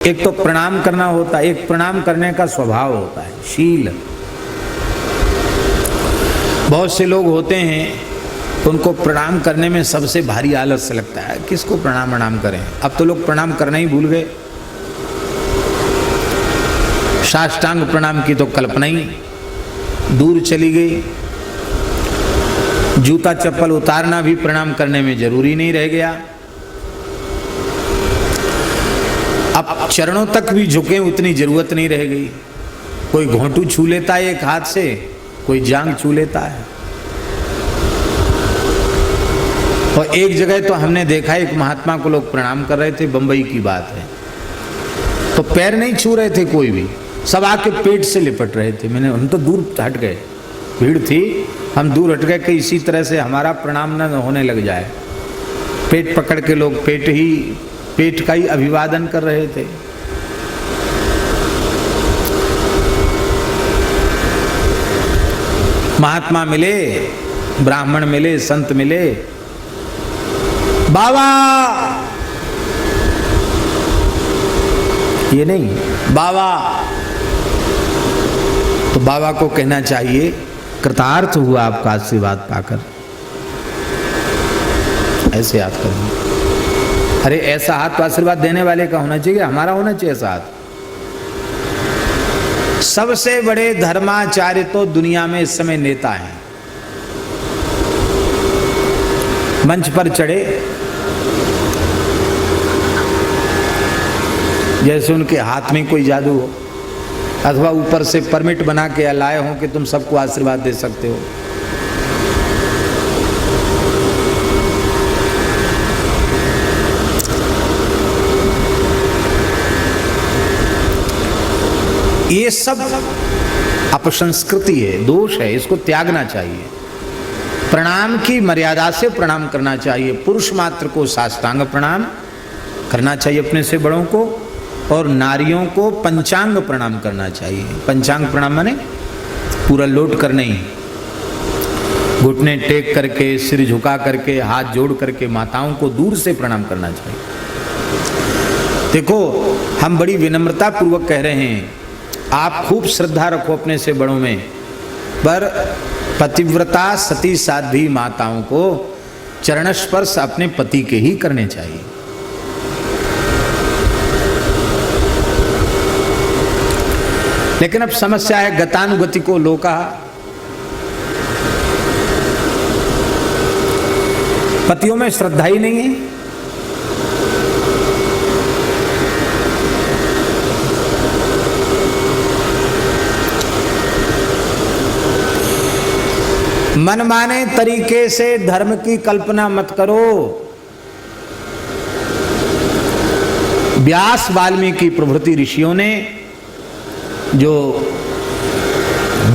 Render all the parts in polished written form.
एक तो प्रणाम करना होता है, एक प्रणाम करने का स्वभाव होता है, शील। बहुत से लोग होते हैं उनको प्रणाम करने में सबसे भारी आलस्य लगता है, किसको प्रणाम करें। अब तो लोग प्रणाम करना ही भूल गए। साष्टांग प्रणाम की तो कल्पना ही दूर चली गई। जूता चप्पल उतारना भी प्रणाम करने में जरूरी नहीं रह गया। अब चरणों तक भी झुके उतनी जरूरत नहीं रह गई। कोई घोंटू छू लेता है एक हाथ से, कोई जांग छू लेता है। और एक जगह तो हमने देखा एक महात्मा को लोग प्रणाम कर रहे थे, बंबई की बात है, तो पैर नहीं छू रहे थे कोई भी, सब आके पेट से लिपट रहे थे। हम तो दूर हट गए, भीड़ थी, हम दूर हट गए कि इसी तरह से हमारा प्रणाम न होने लग जाए। पेट पकड़ के लोग पेट का ही अभिवादन कर रहे थे। महात्मा मिले, ब्राह्मण मिले, संत मिले, बाबा, ये नहीं बाबा, तो बाबा को कहना चाहिए कृतार्थ हुआ आपका आशीर्वाद पाकर, ऐसे याद करना। अरे ऐसा हाथ तो आशीर्वाद देने वाले का होना चाहिए, हमारा होना चाहिए ऐसा हाथ। सबसे बड़े धर्माचार्य तो दुनिया में इस समय नेता हैं। मंच पर चढ़े, जैसे उनके हाथ में कोई जादू हो, अथवा ऊपर से परमिट बना के लाए हो कि तुम सबको आशीर्वाद दे सकते हो। ये सब अपसंस्कृति है, दोष है, इसको त्यागना चाहिए। प्रणाम की मर्यादा से प्रणाम करना चाहिए। पुरुष मात्र को साष्टांग प्रणाम करना चाहिए अपने से बड़ों को, और नारियों को पंचांग प्रणाम करना चाहिए। पंचांग प्रणाम माने पूरा लौट कर नहीं, घुटने टेक करके, सिर झुका करके, हाथ जोड़ करके माताओं को दूर से प्रणाम करना चाहिए। देखो, हम बड़ी विनम्रता पूर्वक कह रहे हैं, आप खूब श्रद्धा रखो अपने से बड़ों में, पर पतिव्रता सती साध्वी माताओं को चरण स्पर्श अपने पति के ही करने चाहिए। लेकिन अब समस्या है गतानुगति को लोका, पतियों में श्रद्धा ही नहीं है। मनमाने तरीके से धर्म की कल्पना मत करो। व्यास वाल्मीकि प्रभृति ऋषियों ने जो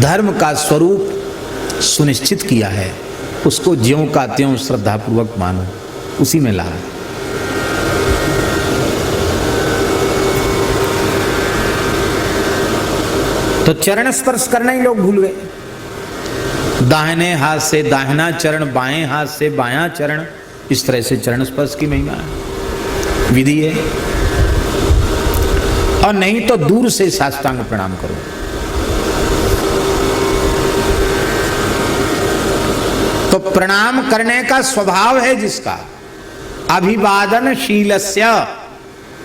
धर्म का स्वरूप सुनिश्चित किया है, उसको ज्यों का त्यों श्रद्धा पूर्वक मानो, उसी में ला। तो चरण स्पर्श करना ही लोग भूल गए। दाहिने हाथ से दाहिना चरण, बाएं हाथ से बायां चरण, इस तरह से चरण स्पर्श की महिमा है, विधि है। और नहीं तो दूर से साष्टांग प्रणाम करो। तो प्रणाम करने का स्वभाव है जिसका, अभिवादनशीलस्य,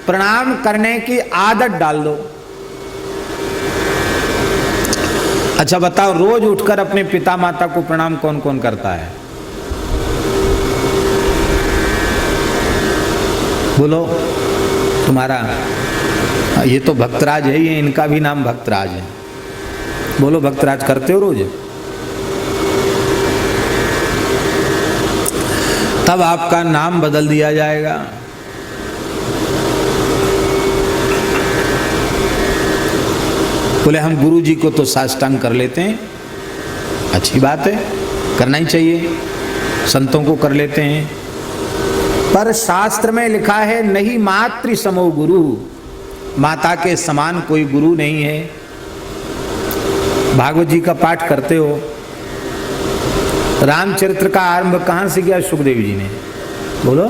प्रणाम करने की आदत डाल दो। अच्छा बताओ, रोज उठकर अपने पिता माता को प्रणाम कौन कौन करता है? बोलो। तुम्हारा ये तो भक्तराज है, ये इनका भी नाम भक्तराज है। बोलो, भक्तराज करते हो रोज? तब आपका नाम बदल दिया जाएगा। बोले हम गुरु जी को तो साष्टांग कर लेते हैं, अच्छी बात है, करना ही चाहिए, संतों को कर लेते हैं, पर शास्त्र में लिखा है नहीं मातृ समो गुरु, माता के समान कोई गुरु नहीं है। भागवत जी का पाठ करते हो, रामचरित्र का आरंभ कहां से किया सुखदेव जी ने? बोलो।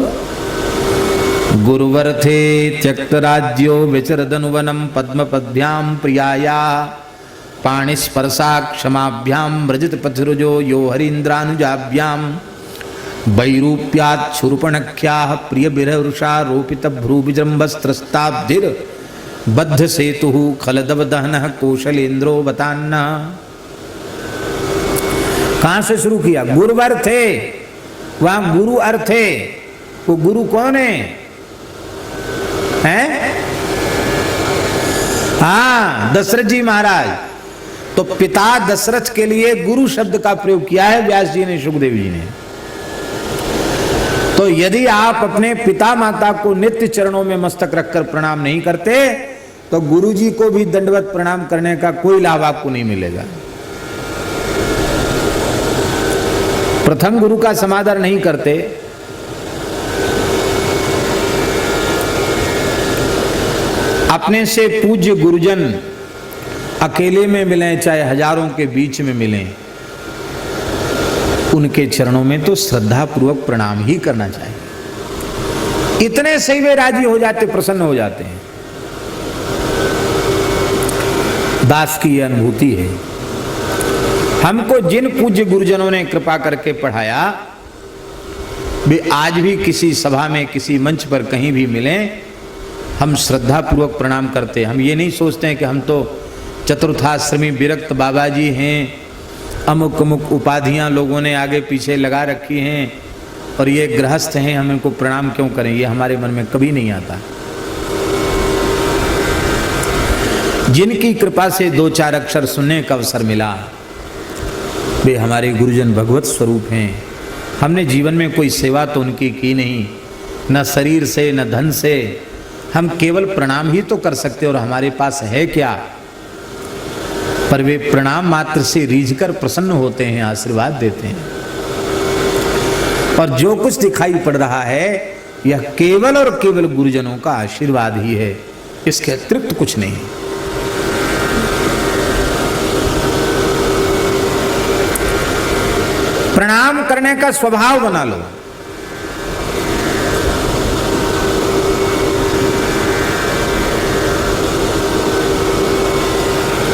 गुरुवर्थे त्यक्तराज्यो विचरदनुवनं पद्मपद्भ्यां प्रियाया पाणिस्पर्शा क्षमाभ्यां व्रजतपथिरुजो यो हरीन्द्रानुजाभ्यां वैरूप्यात् शूर्पणख्याः प्रियबिरहृषा रोपितभ्रूविजृम्भस्त्रस्ताब्धिर् बद्धसेतुः खलदवदहनः कौशलेन्द्रो वतान्नः। कहाँ से शुरू किया? गुरुवर्थे, वहां गुरु अर्थे। वो गुरु कौन है? हैं? हाँ, दशरथ जी महाराज। तो पिता दशरथ के लिए गुरु शब्द का प्रयोग किया है व्यास जी ने, सुखदेव जी ने। तो यदि आप अपने पिता माता को नित्य चरणों में मस्तक रखकर प्रणाम नहीं करते तो गुरु जी को भी दंडवत प्रणाम करने का कोई लाभ आपको नहीं मिलेगा। प्रथम गुरु का समादर नहीं करते, अपने से पूज्य गुरुजन अकेले में मिलें चाहे हजारों के बीच में मिलें, उनके चरणों में तो श्रद्धा पूर्वक प्रणाम ही करना चाहिए। इतने से वे राजी हो जाते, प्रसन्न हो जाते हैं। दास की यह अनुभूति है। हमको जिन पूज्य गुरुजनों ने कृपा करके पढ़ाया, वे आज भी किसी सभा में, किसी मंच पर कहीं भी मिलें, हम श्रद्धा पूर्वक प्रणाम करते। हम ये नहीं सोचते हैं कि हम तो चतुर्थाश्रमी विरक्त बाबा जी हैं, अमुक अमुक उपाधियां लोगों ने आगे पीछे लगा रखी हैं और ये गृहस्थ हैं, हम इनको प्रणाम क्यों करें। ये हमारे मन में कभी नहीं आता। जिनकी कृपा से दो चार अक्षर सुनने का अवसर मिला, वे हमारे गुरुजन भगवत स्वरूप हैं। हमने जीवन में कोई सेवा तो उनकी की नहीं, न शरीर से न धन से। हम केवल प्रणाम ही तो कर सकते और हमारे पास है क्या। पर वे प्रणाम मात्र से रीझकर प्रसन्न होते हैं, आशीर्वाद देते हैं। और जो कुछ दिखाई पड़ रहा है यह केवल और केवल गुरुजनों का आशीर्वाद ही है, इसके अतिरिक्त कुछ नहीं। प्रणाम करने का स्वभाव बना लो।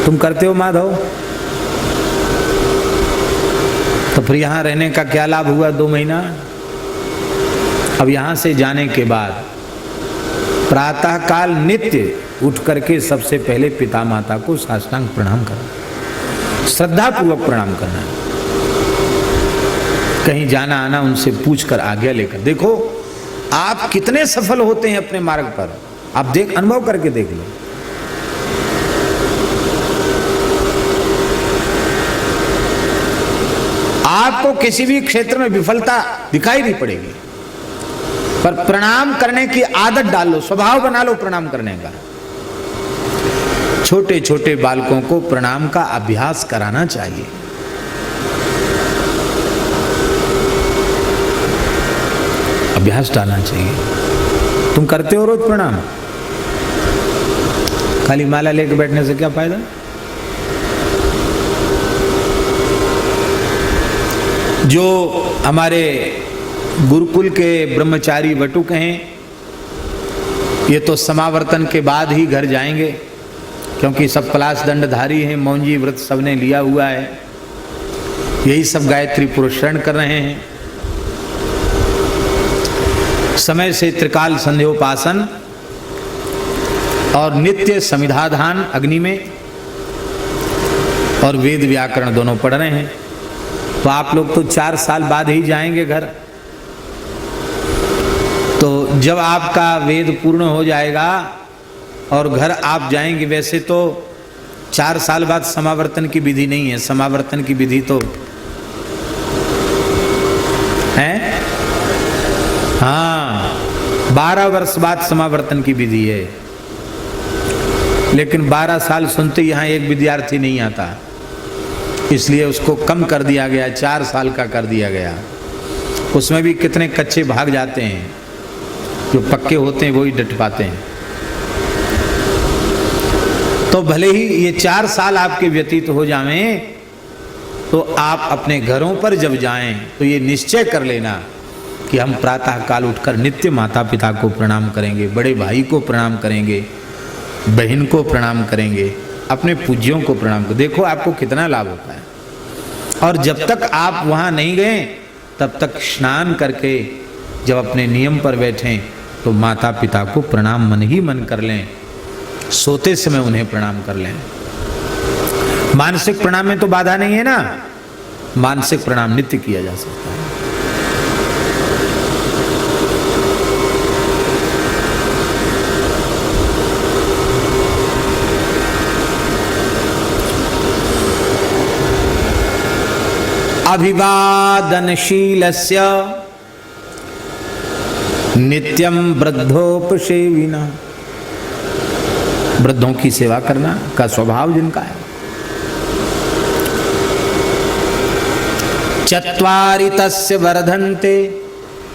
तुम करते हो माधव? तो फिर यहां रहने का क्या लाभ हुआ 2 महीना? अब यहां से जाने के बाद प्रातःकाल नित्य उठ करके सबसे पहले पिता माता को साष्टांग प्रणाम करना, श्रद्धा पूर्वक प्रणाम करना। कहीं जाना आना उनसे पूछकर आज्ञा लेकर। देखो आप कितने सफल होते हैं अपने मार्ग पर। आप अनुभव करके देख लो। आपको किसी भी क्षेत्र में विफलता दिखाई नहीं पड़ेगी, पर प्रणाम करने की आदत डाल लो, स्वभाव बना लो प्रणाम करने का। छोटे छोटे बालकों को प्रणाम का अभ्यास कराना चाहिए। अभ्यास डालना चाहिए। तुम करते हो रोज प्रणाम? खाली माला लेकर बैठने से क्या फायदा? जो हमारे गुरुकुल के ब्रह्मचारी वटुक हैं, ये तो समावर्तन के बाद ही घर जाएंगे, क्योंकि सब क्लास दंडधारी हैं, मौंजी व्रत सबने लिया हुआ है। यही सब गायत्री पुरस्करण कर रहे हैं। समय से त्रिकाल संध्योपासन और नित्य समिधाधान अग्नि में और वेद व्याकरण दोनों पढ़ रहे हैं। तो आप लोग तो 4 साल बाद ही जाएंगे घर। तो जब आपका वेद पूर्ण हो जाएगा और घर आप जाएंगे, वैसे तो 4 साल बाद समावर्तन की विधि नहीं है। समावर्तन की विधि तो है, हाँ, 12 वर्ष बाद समावर्तन की विधि है। लेकिन 12 साल सुनते यहाँ एक विद्यार्थी नहीं आता, इसलिए उसको कम कर दिया गया, 4 साल का कर दिया गया। उसमें भी कितने कच्चे भाग जाते हैं, जो पक्के होते हैं वही डट पाते हैं। तो भले ही ये 4 साल आपके व्यतीत हो जाएं, तो आप अपने घरों पर जब जाएं तो ये निश्चय कर लेना कि हम प्रातः काल उठकर नित्य माता पिता को प्रणाम करेंगे, बड़े भाई को प्रणाम करेंगे, बहन को प्रणाम करेंगे, अपने पूज्यों को प्रणाम करेंगे। देखो आपको कितना लाभ होता है। और जब तक आप वहाँ नहीं गए तब तक स्नान करके जब अपने नियम पर बैठें तो माता पिता को प्रणाम मन ही मन कर लें, सोते समय उन्हें प्रणाम कर लें। मानसिक प्रणाम में तो बाधा नहीं है ना, मानसिक प्रणाम नित्य किया जा सकता है। अभिवादनशीलस्य नित्यं वृद्धोपसेविना, वृद्धों की सेवा करना का स्वभाव जिनका है। चत्वारि तस्य वर्धन्ते,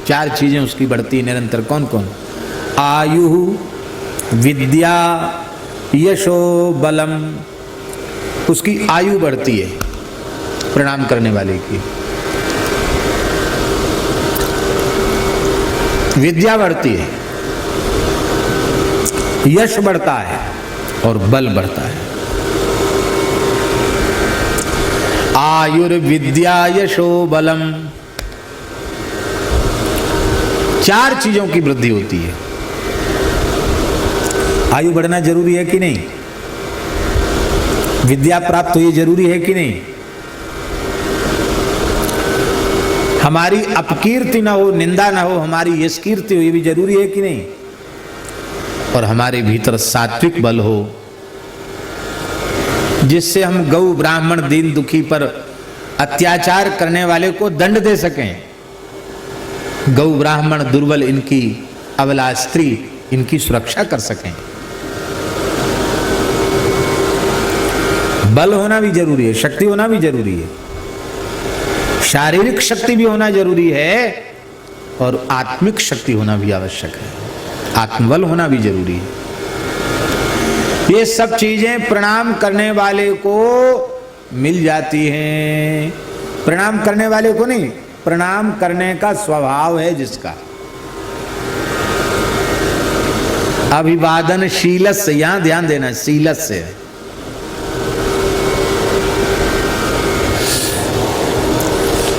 4 चीजें उसकी बढ़ती है निरंतर। कौन कौन? आयु, विद्या, यशो, बलम। उसकी आयु बढ़ती है प्रणाम करने वाले की, विद्या बढ़ती है, यश बढ़ता है और बल बढ़ता है। आयुर्विद्या यशो बलम, 4 चीजों की वृद्धि होती है। आयु बढ़ना जरूरी है कि नहीं? विद्या प्राप्त हुई जरूरी है कि नहीं? हमारी अपकीर्ति ना हो, निंदा ना हो, हमारी यश कीर्ति हो, ये भी जरूरी है कि नहीं? और हमारे भीतर सात्विक बल हो जिससे हम गौ ब्राह्मण दीन दुखी पर अत्याचार करने वाले को दंड दे सकें। गौ ब्राह्मण दुर्बल, इनकी अबला स्त्री, इनकी सुरक्षा कर सकें। बल होना भी जरूरी है, शक्ति होना भी जरूरी है, शारीरिक शक्ति भी होना जरूरी है और आत्मिक शक्ति होना भी आवश्यक है, आत्मबल होना भी जरूरी है। ये सब चीजें प्रणाम करने वाले को मिल जाती हैं। प्रणाम करने वाले को नहीं, प्रणाम करने का स्वभाव है जिसका। अभिवादन शीलस से, यहां ध्यान देना, शीलस से।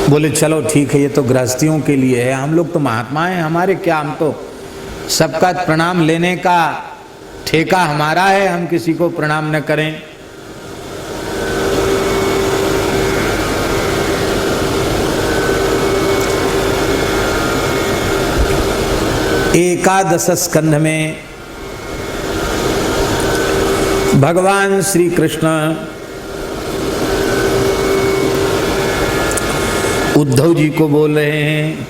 बोले चलो ठीक है, ये तो गृहस्थियों के लिए है, हम लोग तो महात्मा हैं, हमारे क्या, हम तो सबका प्रणाम लेने का ठेका हमारा है, हम किसी को प्रणाम न करें। एकादश स्कंध में भगवान श्री कृष्ण उद्धव जी को बोल रहे हैं,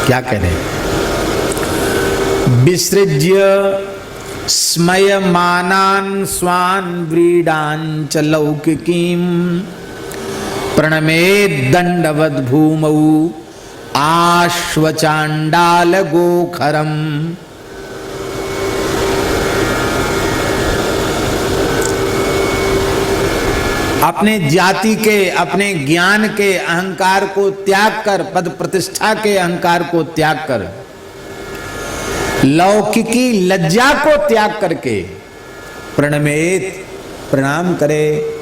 क्या कह रहे हैं? विसृज्य स्मयमानान् स्वान् व्रीडाञ्च लौकिकीं प्रणमेत् दण्डवत् भूमौ आश्वचाण्डाल गोखरम्। अपने जाति के, अपने ज्ञान के अहंकार को त्याग कर, पद प्रतिष्ठा के अहंकार को त्याग कर, लौकिकी लज्जा को त्याग करके प्रणमेत, प्रणाम करे।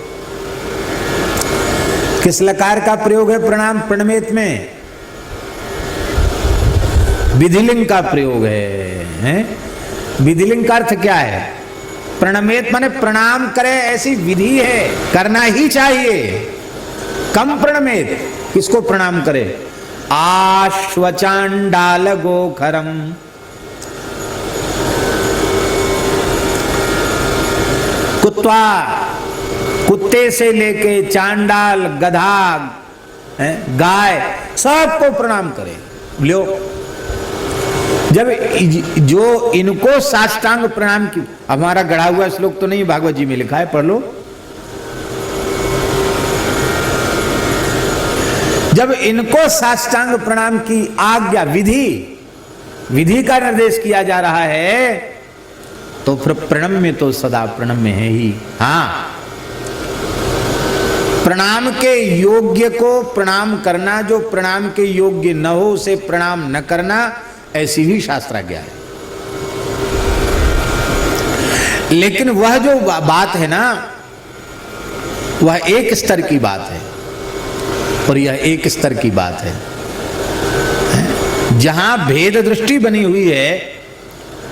किस लकार का प्रयोग है प्रणाम प्रणमेत में? विधिलिंग का प्रयोग है। विधिलिंग का अर्थ क्या है? प्रणमेत माने प्रणाम करे, ऐसी विधि है, करना ही चाहिए। कम प्रणमेत, किसको प्रणाम करे? आश्वचाण्डाल गोखरम, कुत्ता, कुत्ते से लेके चांडाल, गधा, गाय, सबको प्रणाम करे। लो, जब जो इनको साष्टांग प्रणाम की, हमारा गढ़ा हुआ श्लोक तो नहीं, भागवत जी में लिखा है, पढ़ लो। जब इनको साष्टांग प्रणाम की आज्ञा, विधि का निर्देश किया जा रहा है, तो फिर प्रणम्य तो सदा प्रणम्य है ही। हाँ, प्रणाम के योग्य को प्रणाम करना, जो प्रणाम के योग्य न हो उसे प्रणाम न करना, ऐसी भी शास्त्राज्ञा है। लेकिन वह जो बात है ना, वह एक स्तर की बात है और यह एक स्तर की बात है। जहां भेद दृष्टि बनी हुई है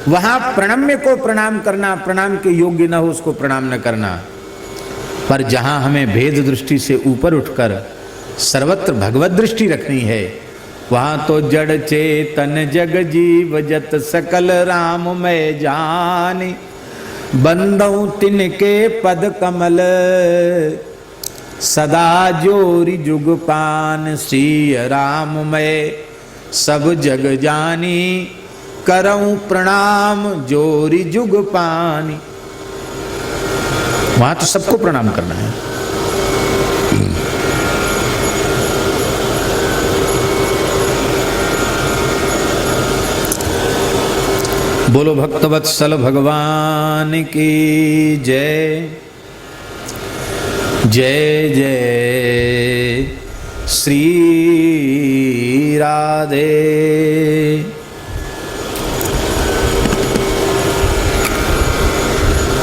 वहां प्रणम्य को प्रणाम करना, प्रणाम के योग्य न हो उसको प्रणाम न करना। पर जहां हमें भेद दृष्टि से ऊपर उठकर सर्वत्र भगवत दृष्टि रखनी है, वहां तो जड़ चेतन जग जीव जत सकल राम मैं जानी, बंदौ तिनके पद कमल सदा जोरी जुग पान, श्री राम मैं सब जग जानी, करऊं प्रणाम जोरी जुग पानी। वहां तो सबको प्रणाम करना है। बोलो भक्तवत्सल भगवान की जय। जय जय श्री राधे।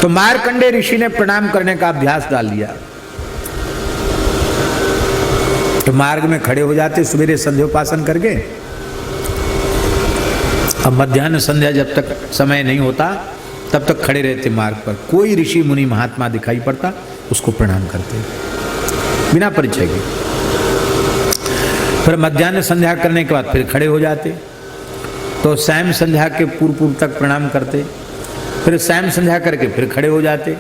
तो मार्कंडेय ऋषि ने प्रणाम करने का अभ्यास डाल लिया। तो मार्ग में खड़े हो जाते सवेरे संध्योपासन करके। अब मध्याह्न संध्या जब तक समय नहीं होता तब तक खड़े रहते मार्ग पर। कोई ऋषि मुनि महात्मा दिखाई पड़ता उसको प्रणाम करते बिना परिचय के। फिर मध्याह्न संध्या करने के बाद फिर खड़े हो जाते, तो सायं संध्या के पूर्व पूर्व तक प्रणाम करते। फिर सायं संध्या करके फिर खड़े हो जाते।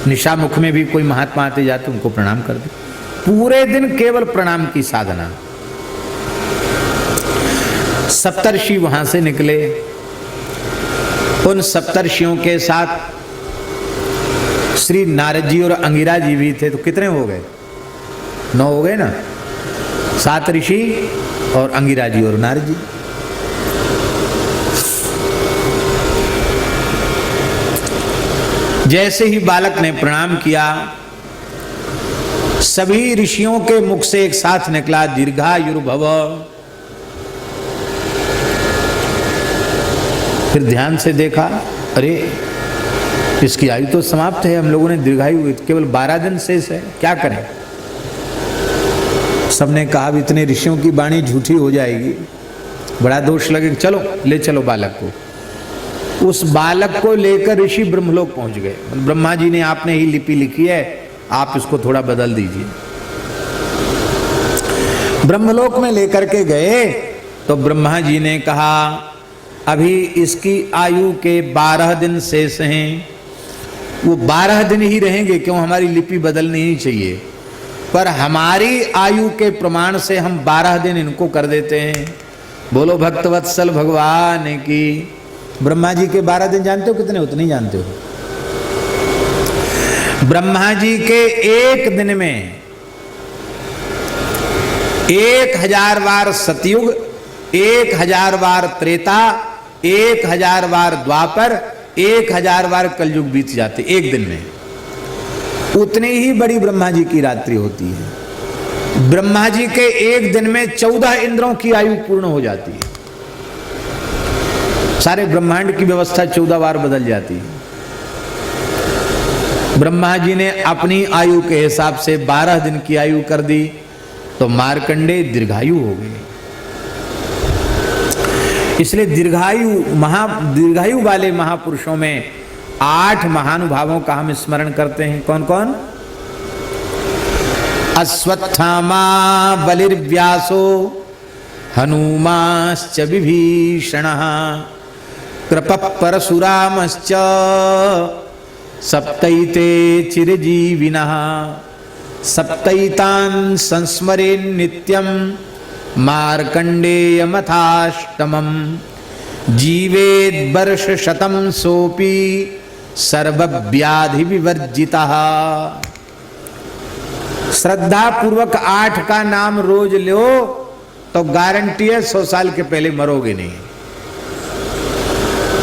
निशा मुख में भी कोई महात्मा आते जाते उनको प्रणाम करते। पूरे दिन केवल प्रणाम की साधना। सप्तर्षि वहां से निकले। उन सप्तर्षियों के साथ श्री नारद जी और अंगिरा जी भी थे। तो कितने हो गए? 9 हो गए ना। 7 ऋषि और अंगिरा जी और नारद जी। जैसे ही बालक ने प्रणाम किया, सभी ऋषियों के मुख से एक साथ निकला दीर्घायुर्भव। फिर ध्यान से देखा, अरे इसकी आयु तो समाप्त है। हम लोगों ने दीर्घायु केवल 12 दिन शेष है, क्या करें? सबने कहा अब इतने ऋषियों की वाणी झूठी हो जाएगी, बड़ा दोष लगेगा, चलो ले चलो बालक को। उस बालक को लेकर ऋषि ब्रह्मलोक पहुंच गए। ब्रह्मा जी ने आपने ही लिपि लिखी है, आप इसको थोड़ा बदल दीजिए। ब्रह्मलोक में लेकर के गए तो ब्रह्मा जी ने कहा अभी इसकी आयु के 12 दिन शेष हैं। वो 12 दिन ही रहेंगे, क्यों? हमारी लिपि बदलनी ही चाहिए, पर हमारी आयु के प्रमाण से हम 12 दिन इनको कर देते हैं। बोलो भक्तवत्सल भगवान की। ब्रह्मा जी के 12 दिन जानते हो कितने? उतने ही जानते हो। ब्रह्मा जी के एक दिन में 1000 बार सतयुग, 1000 बार त्रेता, 1000 बार द्वापर, 1000 बार कलयुग बीत जाते एक दिन में। उतनी ही बड़ी ब्रह्मा जी की रात्रि होती है। ब्रह्मा जी के एक दिन में 14 इंद्रों की आयु पूर्ण हो जाती है। सारे ब्रह्मांड की व्यवस्था 14 बार बदल जाती है। ब्रह्मा जी ने अपनी आयु के हिसाब से 12 दिन की आयु कर दी, तो मार्कंडेय दीर्घायु हो गए। इसलिए दीर्घायु वाले महापुरुषों में 8 महानुभावों का हम स्मरण करते हैं। कौन कौन? अश्वत्थामा बलिर्व्यासो हनुमाश्च विभीषणः कृपः परशुरामश्च सप्तैते चिरजीविनः सप्तैतान् संस्मरेन् नित्यं मार्कण्डेयमथाष्टमं जीवेद् वर्षशतं सोऽपि सर्वव्याधि विवर्जितः। श्रद्धा पूर्वक 8 का नाम रोज लो तो गारंटी है 100 साल के पहले मरोगे नहीं।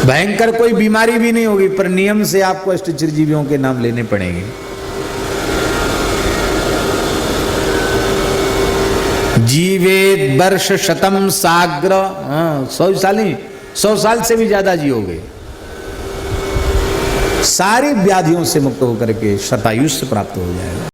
भयंकर कोई बीमारी भी नहीं होगी, पर नियम से आपको अष्ट चिरजीवियों के नाम लेने पड़ेंगे। जीवेत वर्ष शतम साग्र, 100 साल से भी ज्यादा जियोगे, सारी व्याधियों से मुक्त होकर के शतायुष्य प्राप्त हो जाएगा।